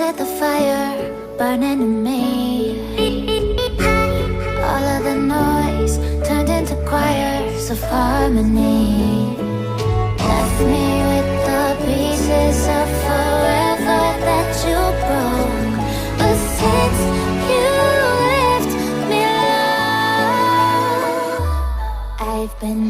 set the fire burning in me. All of the noise turned into choirs of harmony. Left me with the pieces of forever that you broke. But since you left me alone, I've been